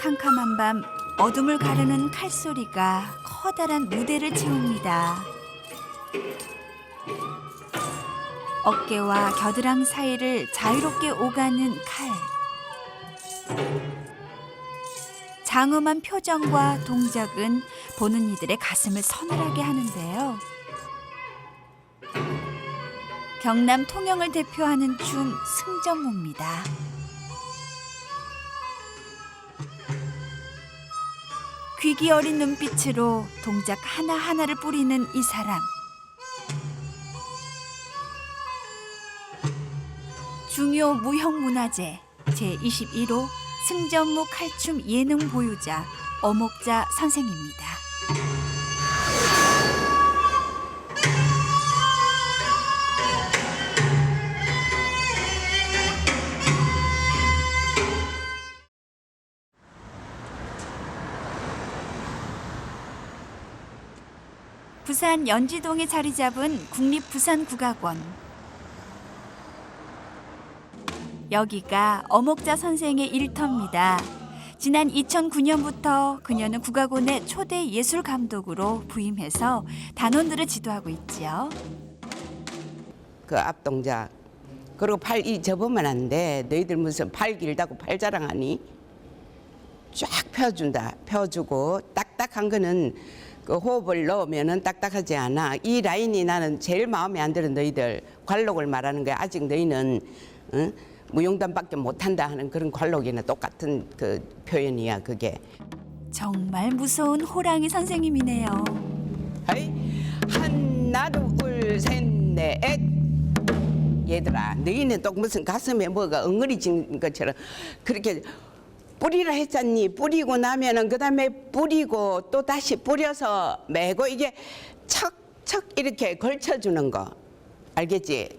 캄캄한 밤 어둠을 가르는 칼소리가 커다란 무대를 채웁니다. 어깨와 겨드랑 사이를 자유롭게 오가는 칼. 장엄한 표정과 동작은 보는 이들의 가슴을 서늘하게 하는데요. 경남 통영을 대표하는 춤 승전무입니다. 귀기 어린 눈빛으로 동작 하나하나를 뿌리는 이 사람. 중요 무형문화재 제21호 승전무 칼춤 예능 보유자 어목자 선생입니다. 부산 연지동에 자리 잡은 국립부산국악원. 여기가 어목자 선생의 일터입니다. 지난 2009년부터 그녀는 국악원의 초대 예술 감독으로 부임해서 단원들을 지도하고 있지요. 그 앞동작 그리고 팔 이 접으면 안 돼. 너희들 무슨 팔 길다고 팔 자랑하니? 쫙 펴준다. 펴주고 딱딱한 거는 그 호흡을 넣으면은 딱딱하지 않아. 이 라인이 나는 제일 마음에 안 들어. 너희들 관록을 말하는 거야. 아직 너희는 응? 무용단밖에 못한다 하는 그런 관록이나 똑같은 그 표현이야 그게. 정말 무서운 호랑이 선생님이네요. 하이 하나 둘셋넷 얘들아 너희는 또 무슨 가슴에 뭐가 엉거리진 것처럼 그렇게 뿌리라 했잖니. 뿌리고 나면은 그다음에 뿌리고 또 다시 뿌려서 매고 이게 척척 이렇게 걸쳐주는 거 알겠지?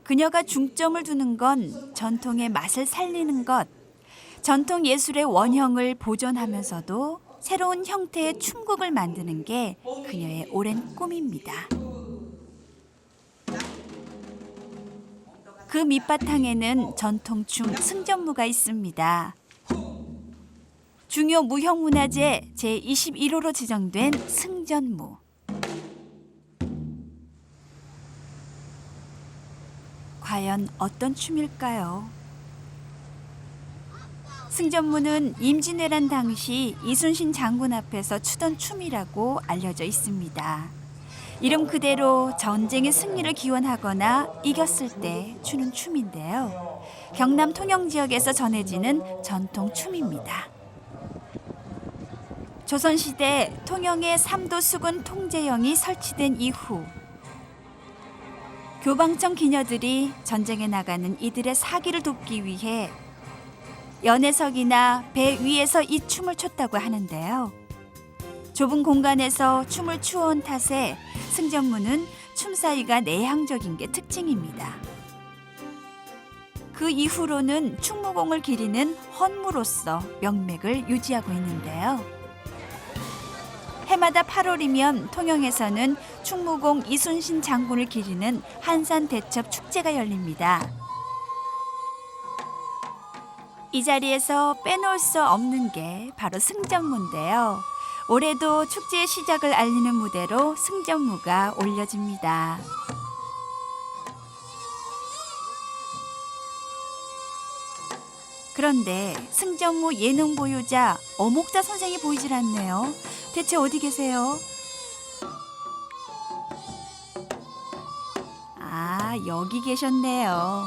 그녀가 중점을 두는 건 전통의 맛을 살리는 것. 전통 예술의 원형을 보존하면서도 새로운 형태의 춤곡을 만드는 게 그녀의 오랜 꿈입니다. 그 밑바탕에는 전통춤 승전무가 있습니다. 중요 무형문화재 제21호로 지정된 승전무. 과연 어떤 춤일까요? 승전무는 임진왜란 당시 이순신 장군 앞에서 추던 춤이라고 알려져 있습니다. 이름 그대로 전쟁의 승리를 기원하거나 이겼을 때 추는 춤인데요. 경남 통영 지역에서 전해지는 전통 춤입니다. 조선시대 통영의 삼도 수군 통제영이 설치된 이후 교방청 기녀들이 전쟁에 나가는 이들의 사기를 돕기 위해 연해석이나 배 위에서 이 춤을 췄다고 하는데요. 좁은 공간에서 춤을 추어온 탓에 승전무는 춤사위가 내향적인 게 특징입니다. 그 이후로는 충무공을 기리는 헌무로서 명맥을 유지하고 있는데요. 해마다 8월이면 통영에서는 충무공 이순신 장군을 기리는 한산대첩 축제가 열립니다. 이 자리에서 빼놓을 수 없는 게 바로 승전무인데요. 올해도 축제의 시작을 알리는 무대로 승전무가 올려집니다. 그런데 승전무 예능 보유자 어목자 선생이 보이질 않네요. 대체 어디 계세요? 아, 여기 계셨네요.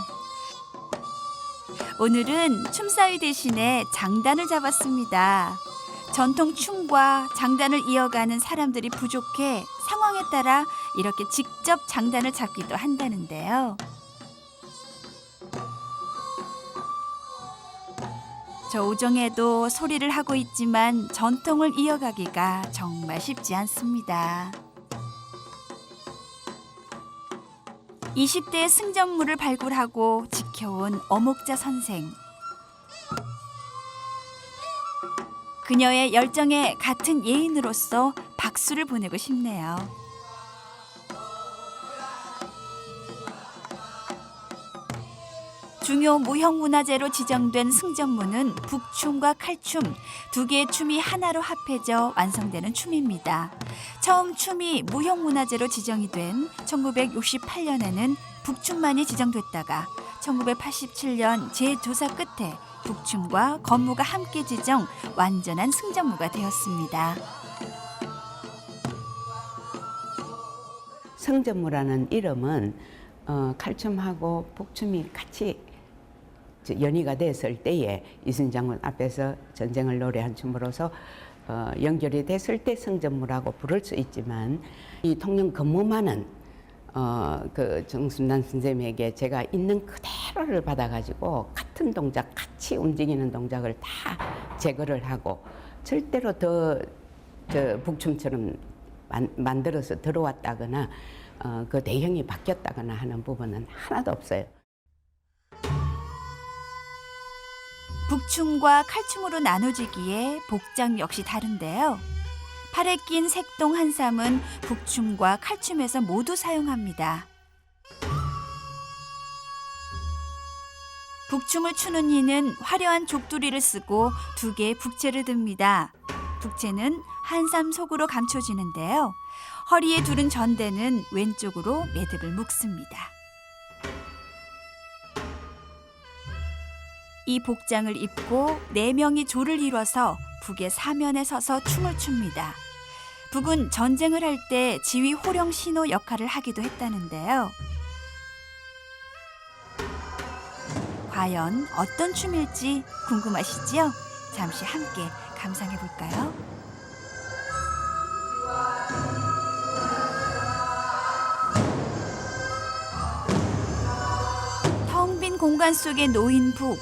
오늘은 춤사위 대신에 장단을 잡았습니다. 전통 춤과 장단을 이어가는 사람들이 부족해 상황에 따라 이렇게 직접 장단을 잡기도 한다는데요. 저 우정에도 소리를 하고 있지만 전통을 이어가기가 정말 쉽지 않습니다. 20대의 승전무를 발굴하고 지켜온 어목자 선생. 그녀의 열정에 같은 예인으로서 박수를 보내고 싶네요. 중요 무형문화재로 지정된 승전무는 북춤과 칼춤 두 개의 춤이 하나로 합해져 완성되는 춤입니다. 처음 춤이 무형문화재로 지정이 된 1968년에는 북춤만이 지정됐다가 1987년 재조사 끝에 북춤과 건무가 함께 지정 완전한 승전무가 되었습니다. 승전무라는 이름은 칼춤하고 북춤이 같이 연희가 됐을 때에 이순신 장군 앞에서 전쟁을 노래한 춤으로서 연결이 됐을 때 승전무라고 부를 수 있지만 이 통영 건무만은 그 정순남 선생님에게 제가 있는 그대로를 받아가지고 같은 동작, 같이 움직이는 동작을 다 제거를 하고 절대로 더 북춤처럼 만들어서 들어왔다거나 그 대형이 바뀌었다거나 하는 부분은 하나도 없어요. 북춤과 칼춤으로 나눠지기에 복장 역시 다른데요. 팔에 낀 색동 한삼은 북춤과 칼춤에서 모두 사용합니다. 북춤을 추는 이는 화려한 족두리를 쓰고 두 개의 북채를 듭니다. 북채는 한삼 속으로 감춰지는데요. 허리에 두른 전대는 왼쪽으로 매듭을 묶습니다. 이 복장을 입고 4명이 조를 이뤄서 북의 사면에 서서 춤을 춥니다. 북은 전쟁을 할 때 지휘 호령 신호 역할을 하기도 했다는데요. 과연 어떤 춤일지 궁금하시죠? 잠시 함께 감상해 볼까요? 텅 빈 공간 속에 놓인 북.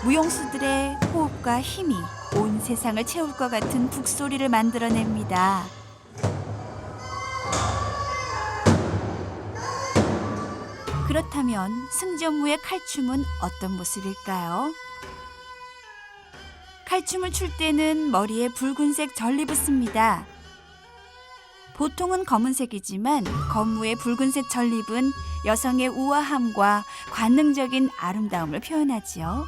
무용수들의 호흡과 힘이 온 세상을 채울 것 같은 북소리를 만들어냅니다. 그렇다면 승전무의 칼춤은 어떤 모습일까요? 칼춤을 출 때는 머리에 붉은색 전립을 씁니다. 보통은 검은색이지만 건무의 붉은색 전립은 여성의 우아함과 관능적인 아름다움을 표현하지요.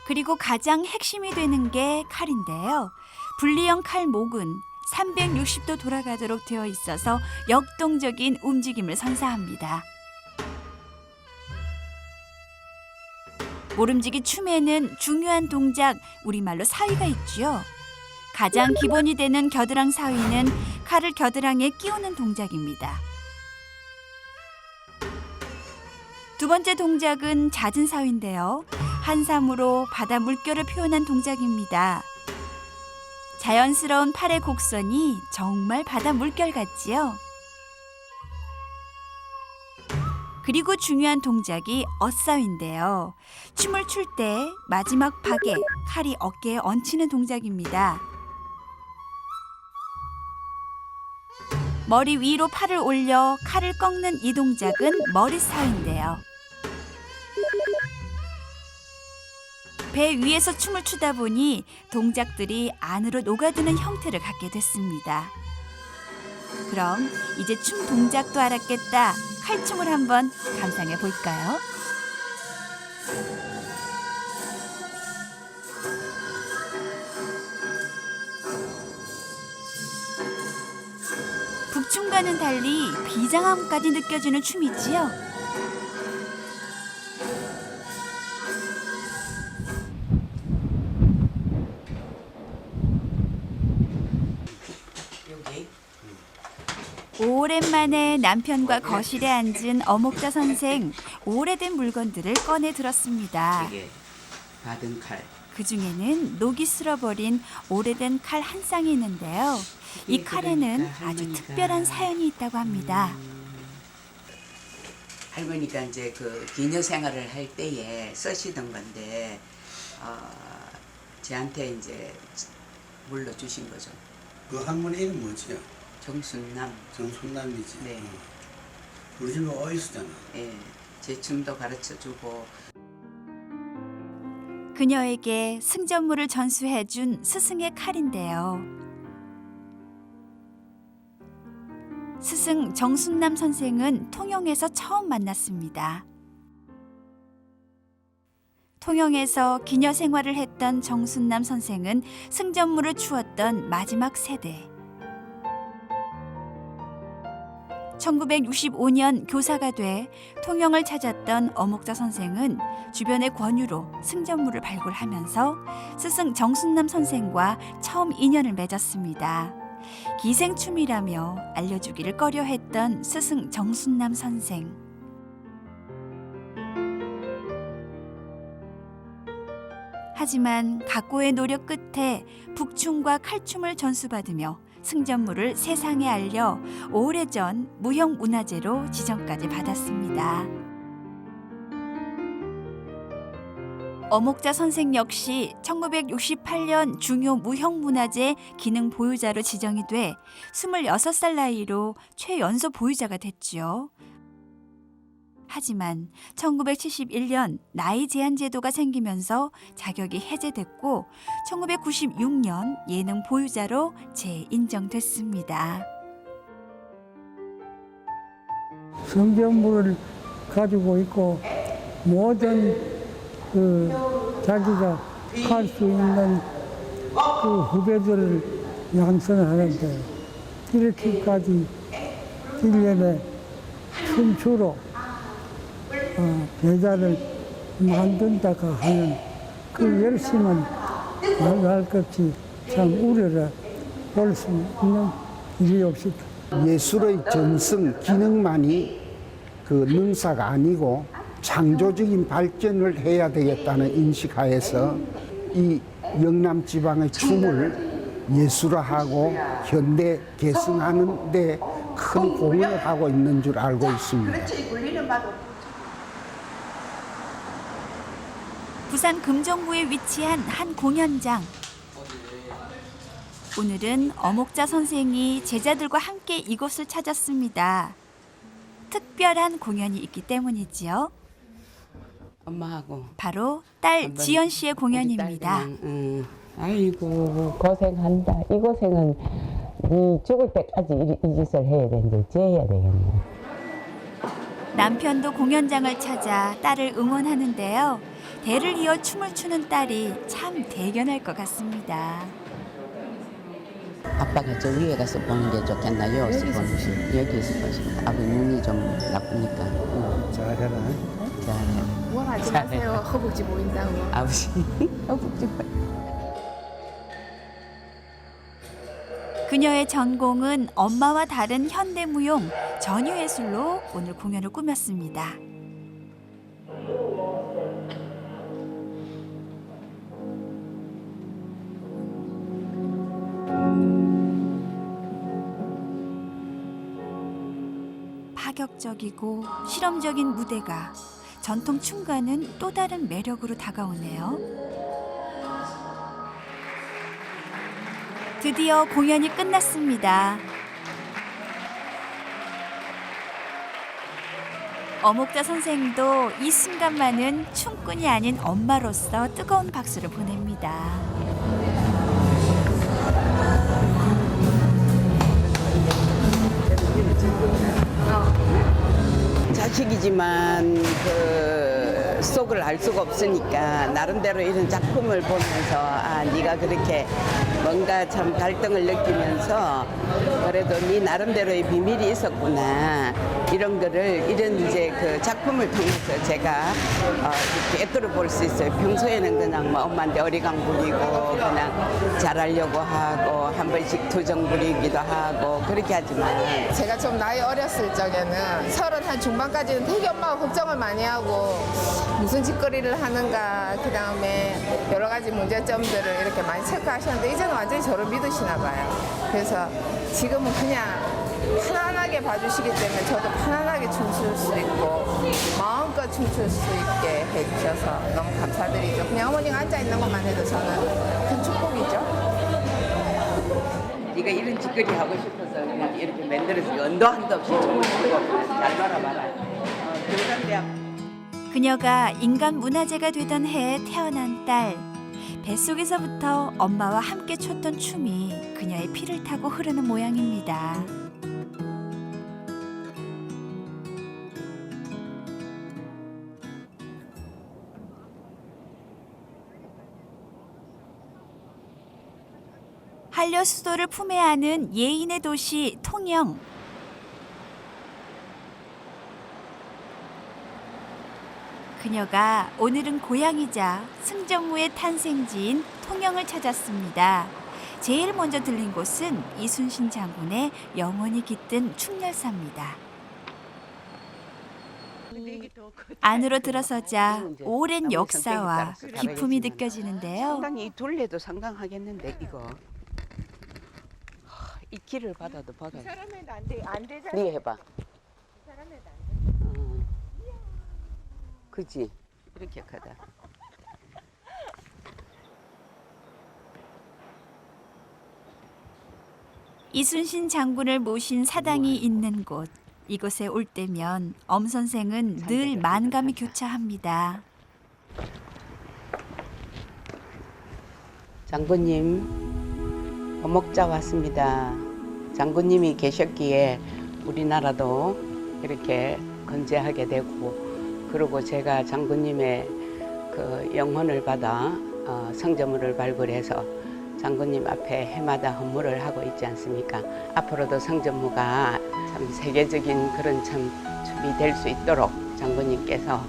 그리고 가장 핵심이 되는 게 칼인데요. 분리형 칼목은 360도 돌아가도록 되어 있어서 역동적인 움직임을 선사합니다. 모름지기 춤에는 중요한 동작, 우리말로 사위가 있지요. 가장 기본이 되는 겨드랑 사위는 칼을 겨드랑이에 끼우는 동작입니다. 두 번째 동작은 잦은 사위인데요. 한삼으로 바다 물결을 표현한 동작입니다. 자연스러운 팔의 곡선이 정말 바다 물결 같지요? 그리고 중요한 동작이 엇사위인데요. 춤을 출 때 마지막 박에 칼이 어깨에 얹히는 동작입니다. 머리 위로 팔을 올려 칼을 꺾는 이 동작은 머리사위인데요. 배 위에서 춤을 추다 보니 동작들이 안으로 녹아드는 형태를 갖게 됐습니다. 그럼 이제 춤 동작도 알았겠다. 칼춤을 한번 감상해 볼까요? 북춤과는 달리 비장함까지 느껴지는 춤이지요. 오랜만에 남편과 거실에 앉은 어목자 선생, 오래된 물건들을 꺼내 들었습니다. 이게 받은 칼. 그 중에는 녹이 쓸어버린 오래된 칼 한 쌍이 있는데요. 이 칼에는 그러니까 아주 할머니가- 특별한 사연이 있다고 합니다. 할머니가 이제 그 기녀 생활을 할 때에 쓰시던 건데 저한테 이제 물려주신 거죠. 그 할머니 이름 뭐지요? 정순남. 정순남이지. 네. 우리 집에 어이스잖아. 예, 제 춤도 가르쳐주고. 그녀에게 승전무를 전수해준 스승의 칼인데요. 스승 정순남 선생은 통영에서 처음 만났습니다. 통영에서 기녀 생활을 했던 정순남 선생은 승전무를 추었던 마지막 세대. 1965년 교사가 돼 통영을 찾았던 어목자 선생은 주변의 권유로 승전무를 발굴하면서 스승 정순남 선생과 처음 인연을 맺었습니다. 기생충이라며 알려주기를 꺼려했던 스승 정순남 선생. 하지만 각고의 노력 끝에 북춤과 칼춤을 전수받으며 승전무를 세상에 알려 오래전 무형문화재로 지정까지 받았습니다. 어목자 선생 역시 1968년 중요 무형문화재 기능 보유자로 지정이 돼 26살 나이로 최연소 보유자가 됐지요. 하지만 1971년 나이 제한 제도가 생기면서 자격이 해제됐고 1996년 예능 보유자로 재인정됐습니다. 승전무를 가지고 있고 모든 자기가 할 수 있는 후배들을 양성하는데 이렇게까지 1년에 춤추로 계좌를 만든다고 하는 그 열심은 말할 것 없이 참 우려라 볼 수 있는 일이 없이 예술의 전승, 기능만이 그 능사가 아니고 창조적인 발전을 해야 되겠다는 인식하에서 이 영남 지방의 춤을 예술화하고 현대 개성하는 데 큰 공헌을 하고 있는 줄 알고 있습니다. 부산 금정구에 위치한 한 공연장. 오늘은 어목자 선생이 제자들과 함께 이곳을 찾았습니다. 특별한 공연이 있기 때문이지요. 엄마하고 바로 딸 지연 씨의 공연입니다. 아이고 고생한다. 이 고생은 네 죽을 때까지 이 짓을 해야 되는데 지어야 되겠네. 남편도 공연장을 찾아 딸을 응원하는데요. 대를 이어 춤을 추는 딸이 참 대견할 것 같습니다. 아빠가 저 위에 가서 보는 게 좋겠나? 여기서 보는 게 여기서 보시면 아버지 눈이 좀 나쁘니까. 잘해라. 잘해. 원하지 마세요. 허벅지 보인다고. 아버지 허벅지 그녀의 전공은 엄마와 다른 현대무용, 전유예술로 오늘 공연을 꾸몄습니다. 파격적이고 실험적인 무대가 전통 춤과는 또 다른 매력으로 다가오네요. 드디어 공연이 끝났습니다. 어목자 선생도 이 순간만은 춤꾼이 아닌 엄마로서 뜨거운 박수를 보냅니다. 자식이지만 그 속을 알 수가 없으니까 나름대로 이런 작품을 보면서 아 네가 그렇게 뭔가 참 갈등을 느끼면서 그래도 네 나름대로의 비밀이 있었구나 이런 거를 이런 이제 그 작품을 통해서 제가 이렇게 꿰뚫어 볼 수 있어요. 평소에는 그냥 뭐 엄마한테 어리광 부리고 그냥 잘하려고 하고 한 번씩 투정 부리기도 하고 그렇게 하지만 제가 좀 나이 어렸을 적에는 30한 중반까지는 되게 엄마가 걱정을 많이 하고 무슨 짓거리를 하는가 그다음에 여러 가지 문제점들을 이렇게 많이 체크하셨는데 이제는 완전히 저를 믿으시나 봐요. 그래서 지금은 그냥 편안하게 봐주시기 때문에 저도 편안하게 춤출 수 있고 마음껏 춤출 수 있게 해주셔서 너무 감사드리죠. 그냥 어머니가 앉아있는 것만 해도 저는 큰 축복이죠. 네가 이런 짓거리 하고 싶어서 그냥 이렇게 만들어서 언도 한도 없이 춤을 추고 잘 놀아봐라. 교산대학 그녀가 인간 문화재가 되던 해에 태어난 딸. 뱃속에서부터 엄마와 함께 췄던 춤이 그녀의 피를 타고 흐르는 모양입니다. 한려 수도를 품에 안은 예인의 도시 통영. 그녀가 오늘은 고향이자 승전무의 탄생지인 통영을 찾았습니다. 제일 먼저 들린 곳은 이순신 장군의 영혼이 깃든 충렬사입니다. 안으로 들어서자 오랜 역사와 기품이 느껴지는데요. 상당히 이 둘레도 상당하겠는데 이거. 이 길을 받아도 받아도. 사람에도 안 되잖아. 네 해봐. 사람에도 안 돼. 그지? 이렇게 크다. 이순신 장군을 모신 사당이 있는 곳. 이곳에 올 때면 엄 선생은 늘 만감이 교차합니다. 장군님, 어목자 왔습니다. 장군님이 계셨기에 우리나라도 이렇게 건재하게 되고, 그리고 제가 장군님의 그 영혼을 받아 성저물을 발굴해서 장군님 앞에 해마다 헌물을 하고 있지 않습니까? 앞으로도 성전무가 참 세계적인 그런 참 춤이 될 수 있도록 장군님께서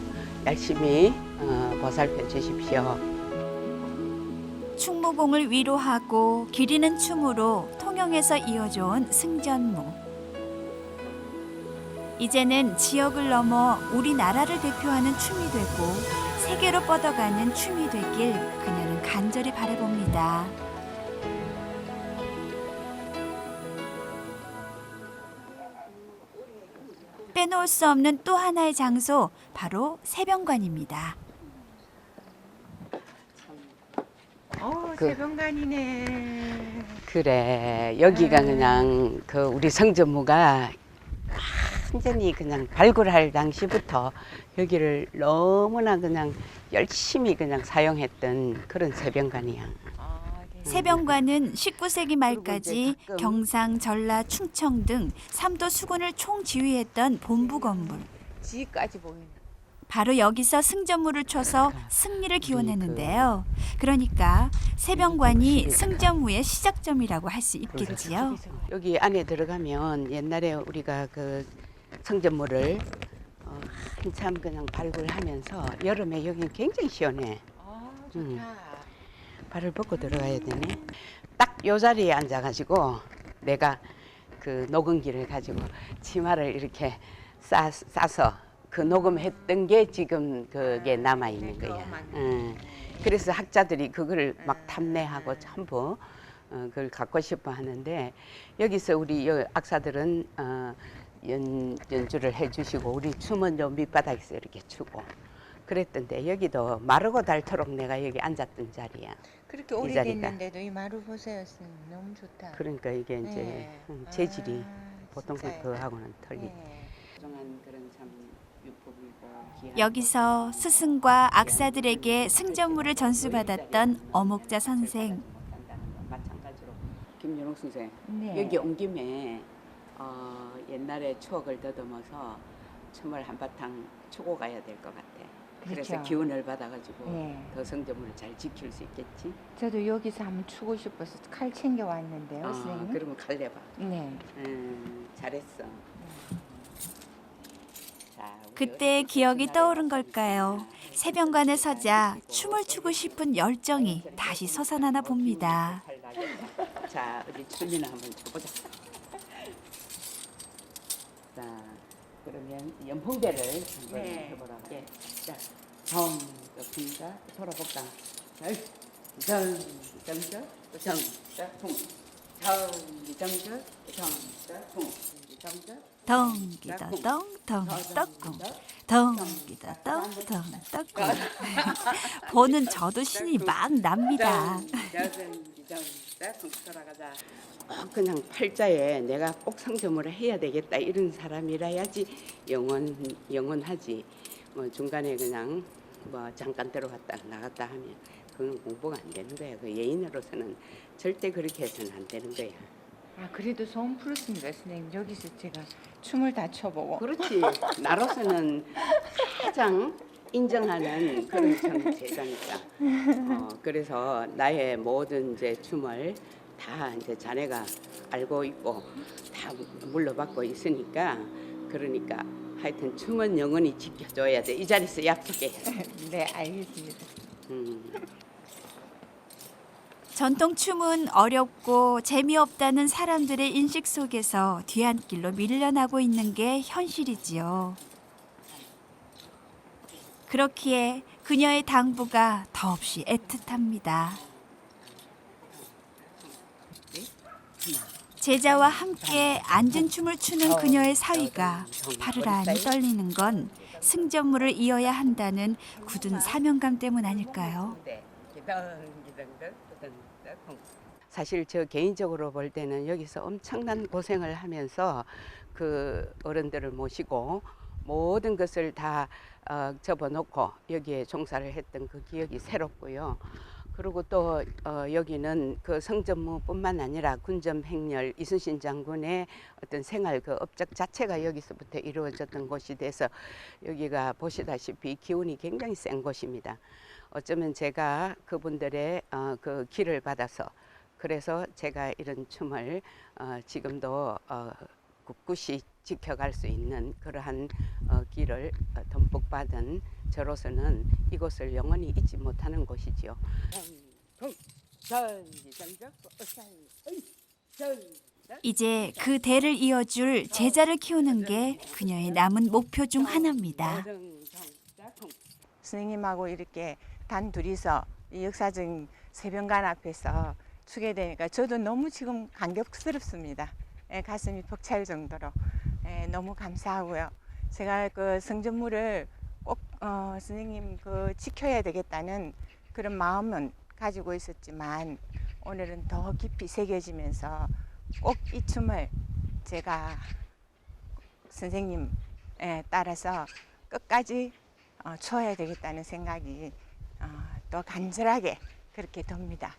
열심히 보살펴 주십시오. 충무공을 위로하고 기리는 춤으로 통영에서 이어져온 승전무. 이제는 지역을 넘어 우리나라를 대표하는 춤이 되고 세계로 뻗어가는 춤이 되길 그녀는 간절히 바라봅니다. 빼놓을 수 없는 또 하나의 장소, 바로 세병관입니다. 세병관이네. 그래, 여기가 그냥 그 우리 성전무가 완전히 그냥 발굴할 당시부터 여기를 너무나 그냥 열심히 그냥 사용했던 그런 세병관이야. 세병관은 19세기 말까지 가끔 경상, 전라, 충청 등 3도 수군을 총지휘했던 본부 건물. 지까지 보이는. 바로 여기서 승전무를 쳐서 승리를 기원했는데요. 그러니까 세병관이 승전무의 시작점이라고 할 수 있겠지요. 여기 안에 들어가면 옛날에 우리가 그 성전무를 한참 그냥 발굴하면서 여름에 여기 굉장히 시원해. 발을 벗고 들어가야 되네. 딱 요 자리에 앉아가지고 내가 그 녹음기를 가지고 치마를 이렇게 싸서 그 녹음했던 게 지금 그게 남아 있는 거야. 그래서 학자들이 그거를 막 탐내하고 전부 그걸 갖고 싶어 하는데 여기서 우리 악사들은 연주를 해주시고 우리 춤은 좀 밑바닥에서 이렇게 추고 그랬던데 여기도 마르고 닳도록 내가 여기 앉았던 자리야. 그렇게 이 자리가. 오래됐는데도 이 마루 보세요, 선생님. 너무 좋다. 그러니까 이게 이제 네. 재질이 아, 보통 진짜요. 그거하고는 틀리지. 네. 그동안 그런 참 유품이고 귀한 여기서 스승과 악사들에게 승전무를 전수받았던 어목자 선생. 마찬가지로 김윤옥 선생 네. 여기 온 김에 옛날의 추억을 더듬어서 춤을 한바탕 추고 가야 될 것 같아. 그래서 그렇죠. 기운을 받아가지고 네. 더 성전물을 잘 지킬 수 있겠지. 저도 여기서 한번 추고 싶어서 칼 챙겨 왔는데요, 선생님. 그러면 갈래봐. 네. 잘했어. 자, 우리 그때의 어디 기억이 나라에 떠오른 왔으니까 걸까요? 세병관에 서자 춤을 추고 싶은 열정이 다시 솟아나나 봅니다. 잘 나겠다. 자, 우리 춤이나 한번 춰보자. 자, 그러면 연풍대를 한번 해보라. 예. 자, 정, 옆인가 돌아볼까? 정, 정, 정, 통, 정, 통, 덩기더덩 덩떡궁 덩기더덩 덩떡궁 보는 저도 신이 막 납니다. 돌아가자. 그냥 팔자에 내가 꼭 성전무를 해야 되겠다 이런 사람이라야지 영원하지. 뭐 중간에 그냥 뭐 잠깐 들어갔다 나갔다 하면 그건 공부가 안 되는 거야. 그 예인으로서는 절대 그렇게 해서는 안 되는 거야. 아, 그래도 소원 풀었습니다, 선생님. 여기서 제가 춤을 다 춰보고. 그렇지. 나로서는 가장 인정하는 그런 참 제자니까. 그래서 나의 모든 이제 춤을 다 이제 자네가 알고 있고 다 물러받고 있으니까 그러니까 하여튼 춤은 영원히 지켜줘야 돼. 이 자리에서 약속해. 네, 알겠습니다. 전통 춤은 어렵고 재미없다는 사람들의 인식 속에서 뒤안길로 밀려나고 있는 게 현실이지요. 그렇기에 그녀의 당부가 더없이 애틋합니다. 제자와 함께 앉은 춤을 추는 그녀의 사위가 파르르 떨리는 건 승전무를 이어야 한다는 굳은 사명감 때문 아닐까요? 사실 저 개인적으로 볼 때는 여기서 엄청난 고생을 하면서 그 어른들을 모시고 모든 것을 다 접어놓고 여기에 종사를 했던 그 기억이 새롭고요. 그리고 또 여기는 그 성전무뿐만 아니라 군점 행렬 이순신 장군의 어떤 생활 그 업적 자체가 여기서부터 이루어졌던 곳이 돼서 여기가 보시다시피 기운이 굉장히 센 곳입니다. 어쩌면 제가 그분들의 그 길을 받아서 그래서 제가 이런 춤을 지금도 꿋꿋이 지켜갈 수 있는 그러한 길을 듬뿍 받은 저로서는 이곳을 영원히 잊지 못하는 곳이지요. 이제 그 대를 이어줄 제자를 키우는 게 그녀의 남은 목표 중 하나입니다. 선생님하고 이렇게 단 둘이서 이 역사적인 세변관 앞에서 추게 되니까 저도 너무 지금 감격스럽습니다. 가슴이 벅찰 정도로 너무 감사하고요. 제가 그 성전무를 꼭 선생님 그 지켜야 되겠다는 그런 마음은 가지고 있었지만 오늘은 더 깊이 새겨지면서 꼭 이 춤을 제가 선생님 따라서 끝까지 춰야 되겠다는 생각이 또 간절하게 그렇게 듭니다.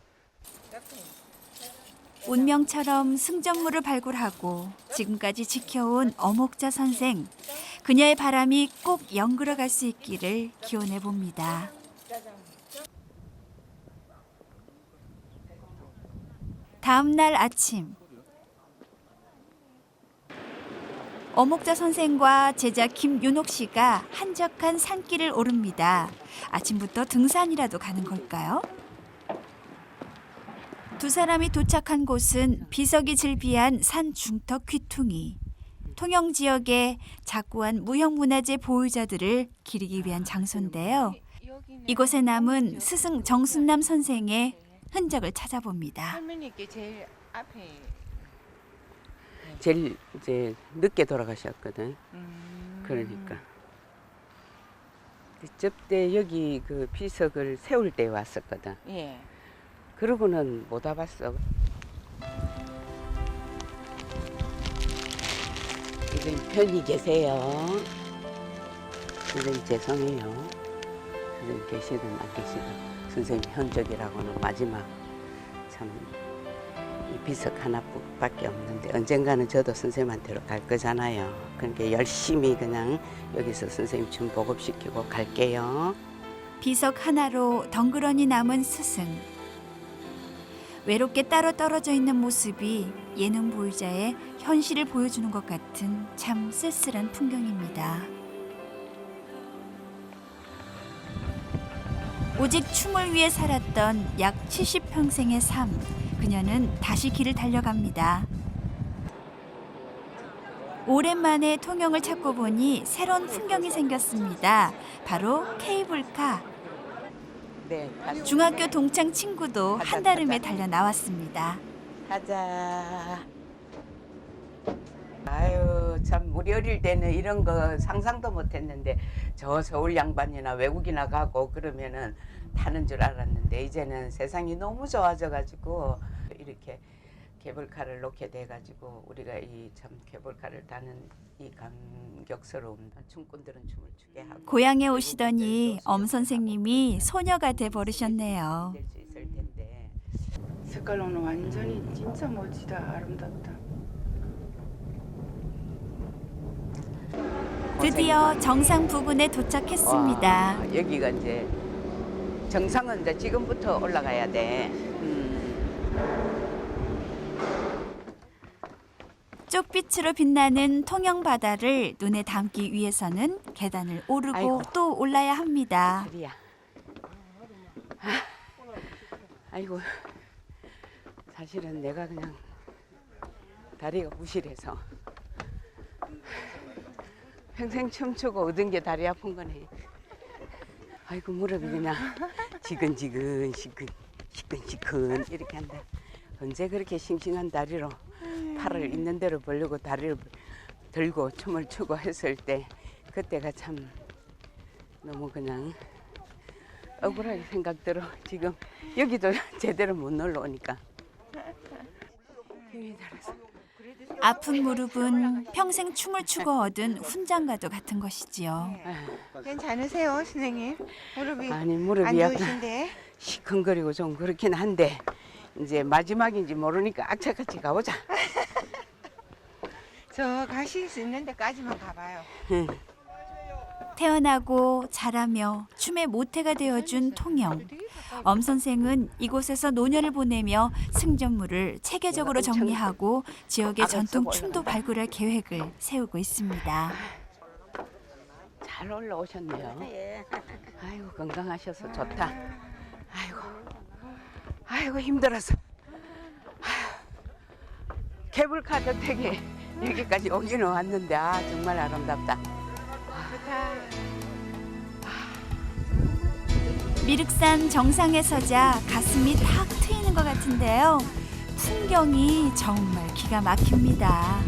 운명처럼 승전무를 발굴하고 지금까지 지켜온 어목자 선생. 그녀의 바람이 꼭 연그러갈 수 있기를 기원해 봅니다. 다음 날 아침. 어목자 선생과 제자 김윤옥 씨가 한적한 산길을 오릅니다. 아침부터 등산이라도 가는 걸까요? 두 사람이 도착한 곳은 비석이 즐비한 산 중턱 귀퉁이. 통영 지역의 자꾸한 무형문화재 보유자들을 기리기 위한 장소인데요. 이곳에 남은 스승 정순남 선생의 흔적을 찾아봅니다. 할머니께 제일 앞에 제일 이제 늦게 돌아가셨거든. 그러니까 접대 여기 그 비석을 세울 때 왔었거든. 예. 그러고는 못 와봤어. 선생님 편히 계세요. 선생님 죄송해요. 선생님 계시든 안 계시든 선생님 현적이라고는 마지막 참 이 비석 하나밖에 없는데 언젠가는 저도 선생님한테로 갈 거잖아요. 그러니까 열심히 그냥 여기서 선생님 좀 보급시키고 갈게요. 비석 하나로 덩그러니 남은 스승. 외롭게 따로 떨어져 있는 모습이 예능 보유자의 현실을 보여주는 것 같은 참 쓸쓸한 풍경입니다. 오직 춤을 위해 살았던 약 70평생의 삶. 그녀는 다시 길을 달려갑니다. 오랜만에 통영을 찾고 보니 새로운 풍경이 생겼습니다. 바로 케이블카. 네, 중학교 동창 친구도 한달음에 달려 나왔습니다. 가자. 아유 참 우리 어릴 때는 이런 거 상상도 못했는데 저 서울 양반이나 외국이나 가고 그러면은 타는 줄 알았는데 이제는 세상이 너무 좋아져가지고 이렇게 케이블카를 놓게 돼가지고 우리가 이 참 케이블카를 타는 이 감격스러움 춤꾼들은 춤을 추게 하고 고향에 오시더니 엄 선생님이 소녀가 돼 버리셨네요. 될 수 있을 텐데 색깔 오늘 완전히 진짜 멋지다. 아름답다. 드디어 정상 부근에 도착했습니다. 와, 여기가 이제 정상은 이제 지금부터 올라가야 돼. 쪽빛으로 빛나는 통영 바다를 눈에 담기 위해서는 계단을 오르고 아이고. 또 올라야 합니다. 다리야. 아이고. 사실은 내가 그냥 다리가 부실해서 평생 춤추고 얻은 게 다리 아픈 거네. 아이고 무릎이 그냥 지근지근 시근 이렇게 한다. 언제 그렇게 싱싱한 다리로 팔을 있는 대로 벌리고 다리를 들고 춤을 추고 했을 때 그때가 참 너무 그냥 억울하게 생각들어. 지금 여기도 제대로 못 놀러 오니까 힘이 들어서. 아픈 무릎은 평생 춤을 추고 얻은 훈장과도 같은 것이지요. 괜찮으세요, 선생님? 무릎이 아니 무릎이 안 약간 좋으신데? 시큰거리고 좀 그렇긴 한데 이제 마지막인지 모르니까 악착같이 가보자. 저 가실 수 있는 데까지만 가봐요. 태어나고 자라며 춤의 모태가 되어준 통영. 엄 선생은 이곳에서 노년을 보내며 승전물을 체계적으로 정리하고 지역의 전통 춤도 발굴할 계획을 세우고 있습니다. 잘 올라오셨네요. 아이고 건강하셔서 좋다. 아이고 힘들어서. 케이블카 덕택에 여기까지 오기는 왔는데 정말 아름답다. 미륵산 정상에 서자 가슴이 탁 트이는 것 같은데요. 풍경이 정말 기가 막힙니다.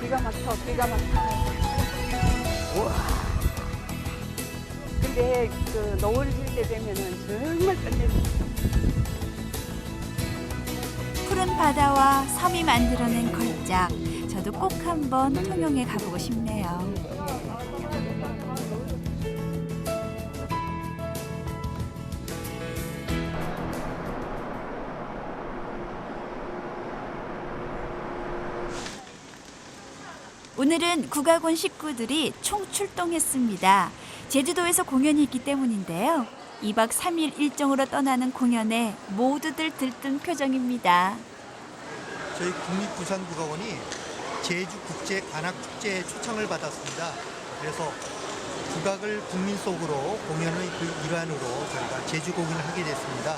기가 막혀. 우와. 근데 그 노을 질 때 되면은 정말 끝내줍니다. 푸른 바다와 섬이 만들어낸 걸작. 저도 꼭 한번 통영에 가보고 싶네요. 오늘은 국악원 식구들이 총출동했습니다. 제주도에서 공연이 있기 때문인데요. 2박 3일 일정으로 떠나는 공연에 모두들 들뜬 표정입니다. 저희 국립부산국악원이 제주국제관악축제에 초청을 받았습니다. 그래서 국악을 국민 속으로 공연의 그 일환으로 저희가 제주 공연을 하게 됐습니다.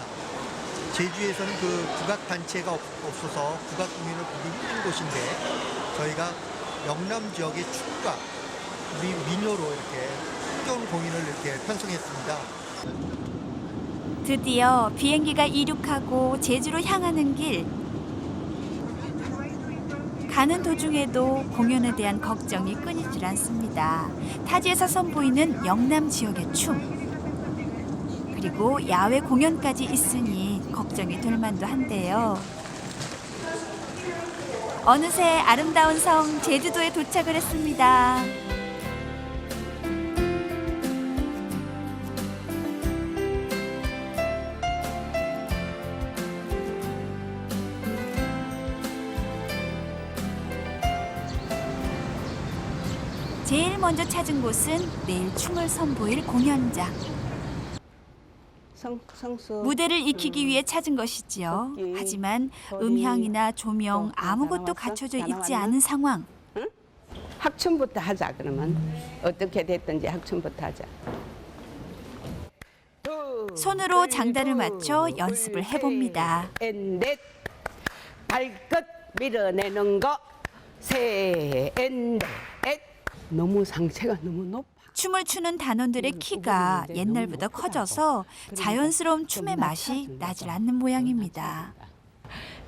제주에서는 그 국악 단체가 없어서 국악 공연을 보기 힘든 곳인데 저희가 영남 지역의 축과 우리 민요로 이렇게 특별 공연을 이렇게 편성했습니다. 드디어 비행기가 이륙하고 제주로 향하는 길. 가는 도중에도 공연에 대한 걱정이 끊이질 않습니다. 타지에서 선보이는 영남 지역의 춤. 그리고 야외 공연까지 있으니 걱정이 될 만도 한데요. 어느새 아름다운 성 제주도에 도착을 했습니다. 제일 먼저 찾은 곳은 내일 춤을 선보일 공연장. 성수. 무대를 익히기 위해 찾은 것이지요. 하지만 음향이나 조명 아무것도 갖춰져 있지 않은 상황. 학춤부터 하자 그러면 어떻게 됐든지 학춤부터 하자. 손으로 장단을 맞춰 연습을 해봅니다. 넷 발끝 밀어내는 거 셋 넷. 너무 상체가 너무 높아. 춤을 추는 단원들의 키가 옛날보다 커져서 자연스러운 춤의 맛이 나질 않는 모양입니다.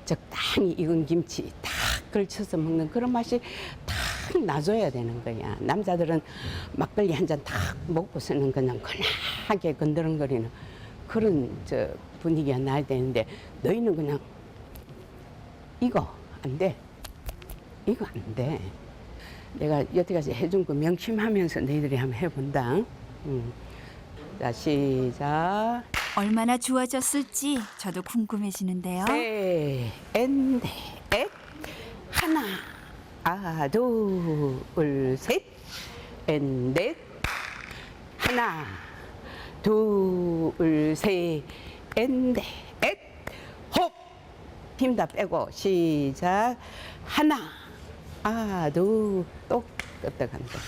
적당히 익은 김치 탁 걸쳐서 먹는 그런 맛이 탁 나줘야 되는 거야. 남자들은 막걸리 한 잔 탁 먹고서는 그냥 건하게 건드렁거리는 그런 저 분위기가 나야 되는데 너희는 그냥 이거 안 돼. 이거 안 돼. 내가 여태까지 해준 거 명심하면서 너희들이 한번 해본다. 자, 시작. 얼마나 좋아졌을지 저도 궁금해지는데요. 셋, 넷, 하나, 둘, 셋, 넷, 하나, 둘, 셋, 넷, 홉, 힘 다 빼고 시작. 하나, 둘, 또 끄떡한다.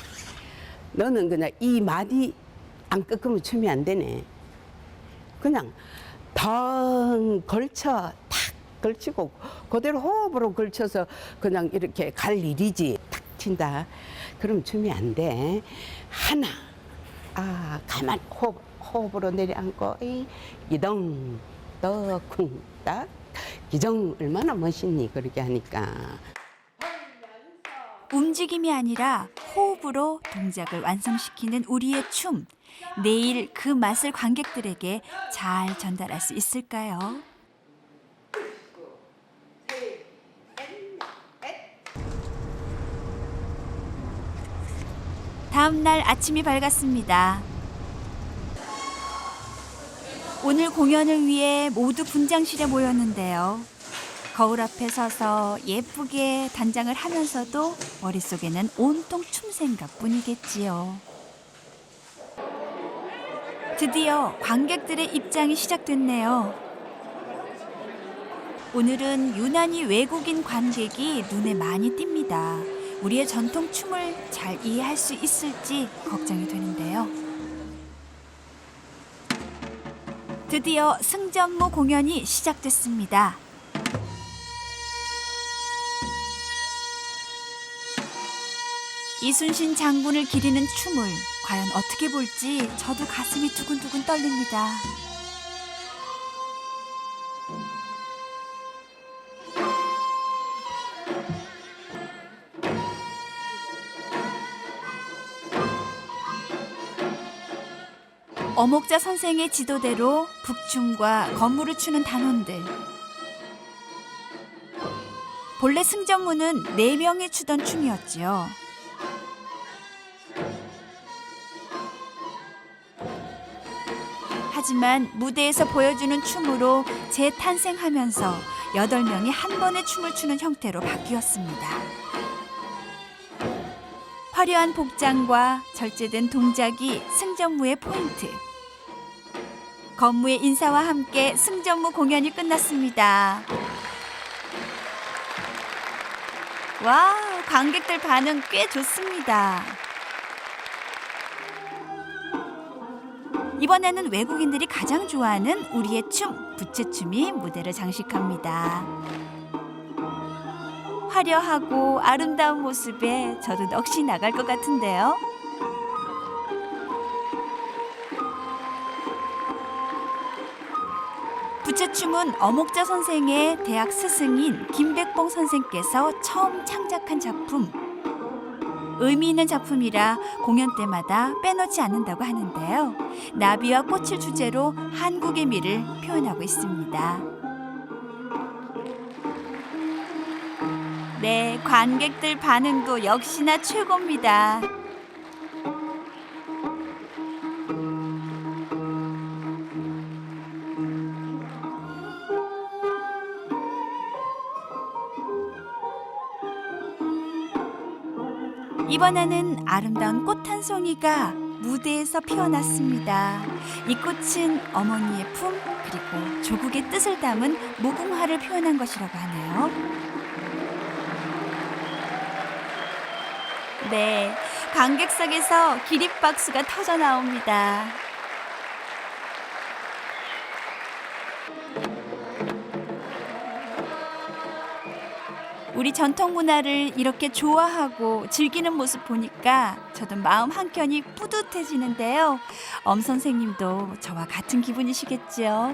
너는 그냥 이 마디 안 꺾으면 춤이 안 되네. 그냥 덩 걸쳐 탁 걸치고 그대로 호흡으로 걸쳐서 그냥 이렇게 갈 일이지. 탁 친다. 그럼 춤이 안 돼. 하나, 가만 호흡으로 내려앉고 이동 쿵 딱 기정 얼마나 멋있니 그렇게 하니까. 움직임이 아니라 호흡으로 동작을 완성시키는 우리의 춤. 내일 그 맛을 관객들에게 잘 전달할 수 있을까요? 다음 날 아침이 밝았습니다. 오늘 공연을 위해 모두 분장실에 모였는데요. 거울 앞에 서서 예쁘게 단장을 하면서도 머릿속에는 온통 춤 생각뿐이겠지요. 드디어 관객들의 입장이 시작됐네요. 오늘은 유난히 외국인 관객이 눈에 많이 띕니다. 우리의 전통 춤을 잘 이해할 수 있을지 걱정이 되는데요. 드디어 승전무 공연이 시작됐습니다. 이순신 장군을 기리는 춤을 과연 어떻게 볼지 저도 가슴이 두근두근 떨립니다. 어목자 선생의 지도대로 북춤과 건무를 추는 단원들. 본래 승전무는 4명이 추던 춤이었지요. 하지만 무대에서 보여주는 춤으로 재탄생하면서 8명이 한 번에 춤을 추는 형태로 바뀌었습니다. 화려한 복장과 절제된 동작이 승전무의 포인트. 건무의 인사와 함께 승전무 공연이 끝났습니다. 와, 관객들 반응 꽤 좋습니다. 이번에는 외국인들이 가장 좋아하는 우리의 춤, 부채춤이 무대를 장식합니다. 화려하고 아름다운 모습에 저도 넋이 나갈 것 같은데요. 부채춤은 어목자 선생의 대학 스승인 김백봉 선생께서 처음 창작한 작품. 의미 있는 작품이라 공연 때마다 빼놓지 않는다고 하는데요. 나비와 꽃을 주제로 한국의 미를 표현하고 있습니다. 네, 관객들 반응도 역시나 최고입니다. 이번에는 아름다운 꽃 한 송이가 무대에서 피어났습니다. 이 꽃은 어머니의 품 그리고 조국의 뜻을 담은 무궁화를 표현한 것이라고 하네요. 네, 관객석에서 기립박수가 터져 나옵니다. 우리 전통 문화를 이렇게 좋아하고 즐기는 모습 보니까 저도 마음 한켠이 뿌듯해지는데요. 엄 선생님도 저와 같은 기분이시겠죠?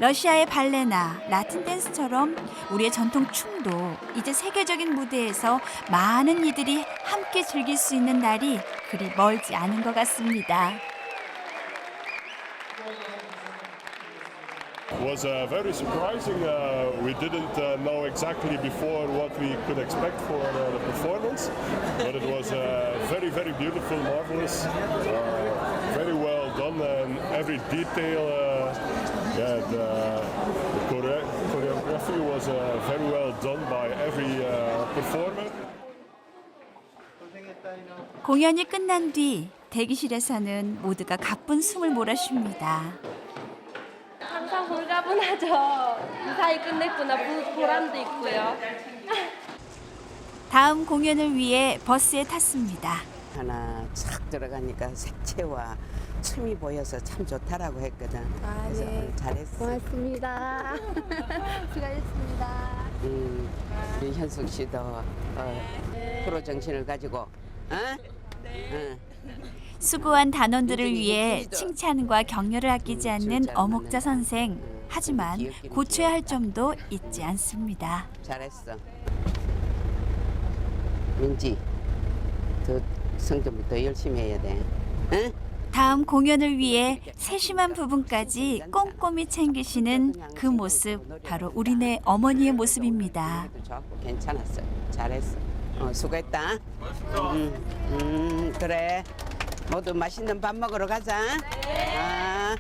러시아의 발레나 라틴 댄스처럼 우리의 전통 춤도 이제 세계적인 무대에서 많은 이들이 함께 즐길 수 있는 날이 그리 멀지 않은 것 같습니다. Was very surprising. We didn't know exactly before what we could expect for the performance, but it was very, very beautiful, marvelous, very well done, and every detail. The choreography was very well done by every performer. 공연이 끝난 뒤 대기실에서는 모두가 가쁜 숨을 몰아쉽니다. 항상 홀가분하죠. 무사히 끝냈구나 보람도 있고요. 다음 공연을 위해 버스에 탔습니다. 하나 착 들어가니까 색채와 춤이 보여서 참 좋다라고 했거든. 그래서 오늘 잘했어. 고맙습니다. 수고하셨습니다. 우리 현숙 씨도 프로 정신을 가지고 수고한 단원들을 위해 칭찬과 격려를 아끼지 않는 어목자 선생. 하지만 고쳐야 할 점도 잊지 않습니다. 잘했어. 민지, 더 성적부터 열심히 해야 돼. 응? 다음 공연을 위해 세심한 부분까지 꼼꼼히 챙기시는 그 모습, 바로 우리네 어머니의 모습입니다. 좋았고 괜찮았어. 잘했어. 수고했다. 그래. 모두 맛있는 밥 먹으러 가자. 아.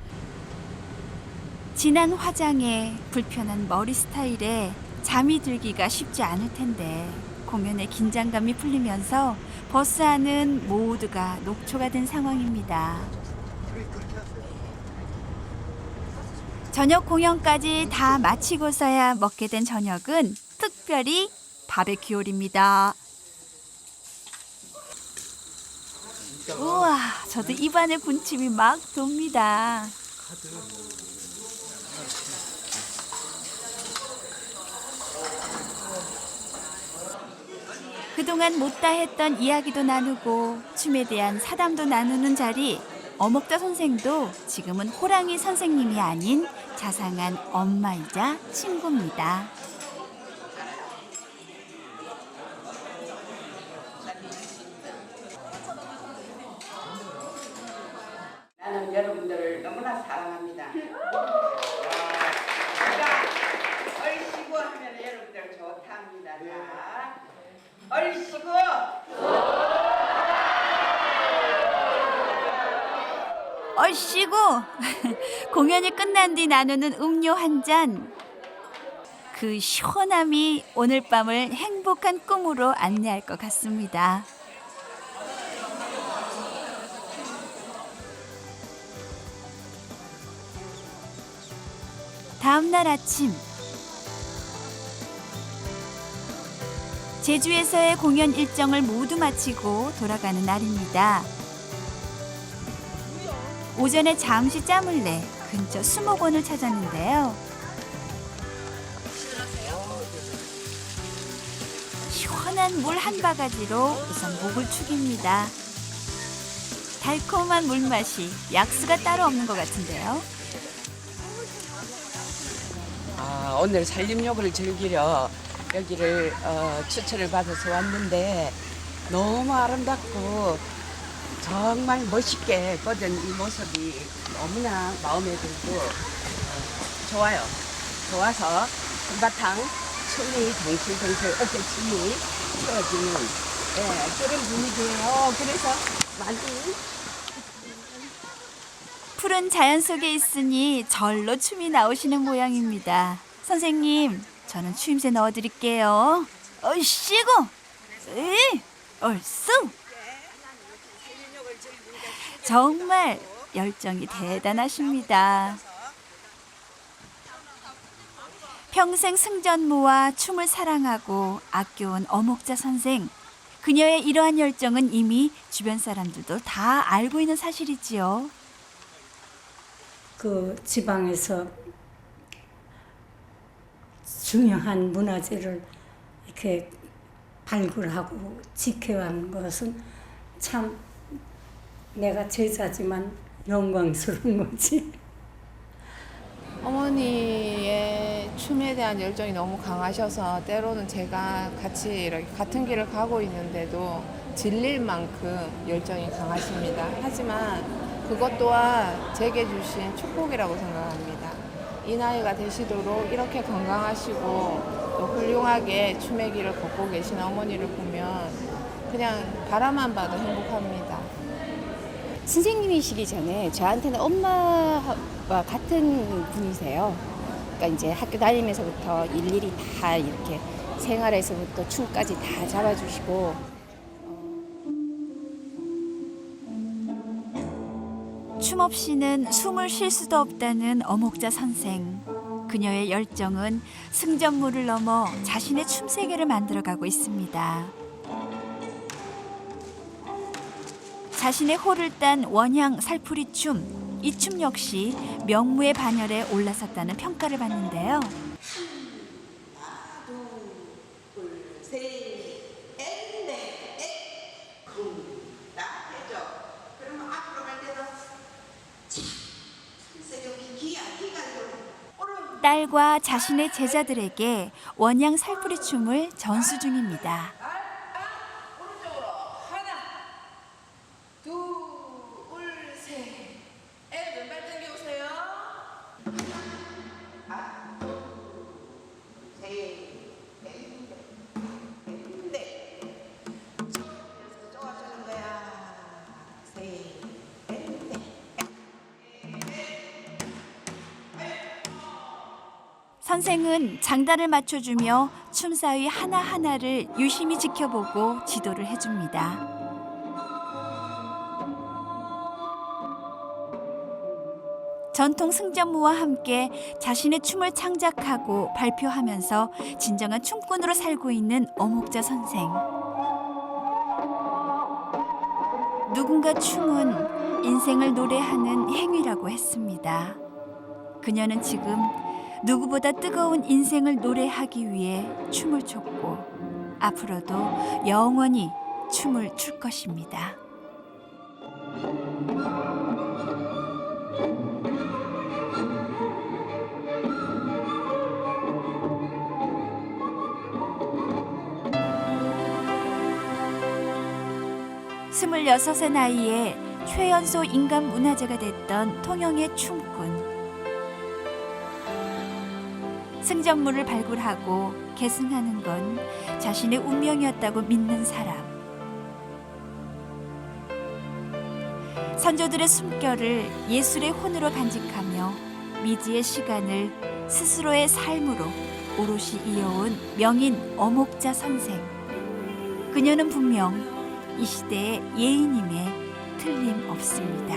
진한 화장에 불편한 머리 스타일에 잠이 들기가 쉽지 않을 텐데 공연의 긴장감이 풀리면서 버스 안은 모두가 녹초가 된 상황입니다. 저녁 공연까지 다 마치고서야 먹게 된 저녁은 특별히 바베큐요리입니다. 우와, 저도 입안에 군침이 막 돕니다. 그동안 못다 했던 이야기도 나누고 춤에 대한 사담도 나누는 자리. 어목자 선생도 지금은 호랑이 선생님이 아닌 자상한 엄마이자 친구입니다. 나는 여러분들을 너무나 사랑합니다. 얼씨구 하면 여러분들 좋다 합니다. 자, 얼씨구! 얼씨구! 공연이 끝난 뒤 나누는 음료 한 잔. 그 시원함이 오늘 밤을 행복한 꿈으로 안내할 것 같습니다. 다음 날 아침 제주에서의 공연 일정을 모두 마치고 돌아가는 날입니다. 오전에 잠시 짬을 내 근처 수목원을 찾았는데요. 시원한 물 한 바가지로 우선 목을 축입니다. 달콤한 물맛이 약수가 따로 없는 것 같은데요. 오늘 산림욕을 즐기려 여기를 추천을 받아서 왔는데 너무 아름답고 정말 멋있게 뻗은 이 모습이 너무나 마음에 들고 좋아요. 좋아서 한바탕 숨이 덩실덩실 어깨춤이 추어지는 그런 분위기예요. 그래서 많이 푸른 자연 속에 있으니 절로 춤이 나오시는 모양입니다. 선생님, 저는 추임새 넣어드릴게요. 얼씨구! 얼쑤! 정말 열정이 대단하십니다. 평생 승전무와 춤을 사랑하고 아껴온 어목자 선생. 그녀의 이러한 열정은 이미 주변 사람들도 다 알고 있는 사실이지요. 그 지방에서 중요한 문화재를 이렇게 발굴하고 지켜온 것은 참 내가 제자지만 영광스러운 거지. 어머니의 춤에 대한 열정이 너무 강하셔서 때로는 제가 같이 이렇게 같은 길을 가고 있는데도 질릴 만큼 열정이 강하십니다. 하지만 그것 또한 제게 주신 축복이라고 생각합니다. 이 나이가 되시도록 이렇게 건강하시고 또 훌륭하게 춤의 길을 걷고 계신 어머니를 보면 그냥 바라만 봐도 행복합니다. 선생님이시기 전에 저한테는 엄마와 같은 분이세요. 그러니까 이제 학교 다니면서부터 일일이 다 이렇게 생활에서부터 춤까지 다 잡아주시고 춤 없이는 숨을 쉴 수도 없다는 어목자 선생. 그녀의 열정은 승전무를 넘어 자신의 춤 세계를 만들어가고 있습니다. 자신의 호를 딴 원향 살풀이 춤. 이 춤 역시 명무의 반열에 올라섰다는 평가를 받는데요. 딸과 자신의 제자들에게 원양 살풀이 춤을 전수 중입니다. 선생은 장단을 맞춰주며 춤사위 하나하나를 유심히 지켜보고 지도를 해줍니다. 전통 승전무와 함께 자신의 춤을 창작하고 발표하면서 진정한 춤꾼으로 살고 있는 어목자 선생. 누군가 춤은 인생을 노래하는 행위라고 했습니다. 그녀는 지금 누구보다 뜨거운 인생을 노래하기 위해 춤을 췄고 앞으로도 영원히 춤을 출 것입니다. 스물여섯의 나이에 최연소 인간문화재가 됐던 통영의 춤꾼. 승전무를 발굴하고 계승하는 건 자신의 운명이었다고 믿는 사람. 선조들의 숨결을 예술의 혼으로 간직하며 미지의 시간을 스스로의 삶으로 오롯이 이어온 명인 어목자 선생. 그녀는 분명 이 시대의 예인임에 틀림없습니다.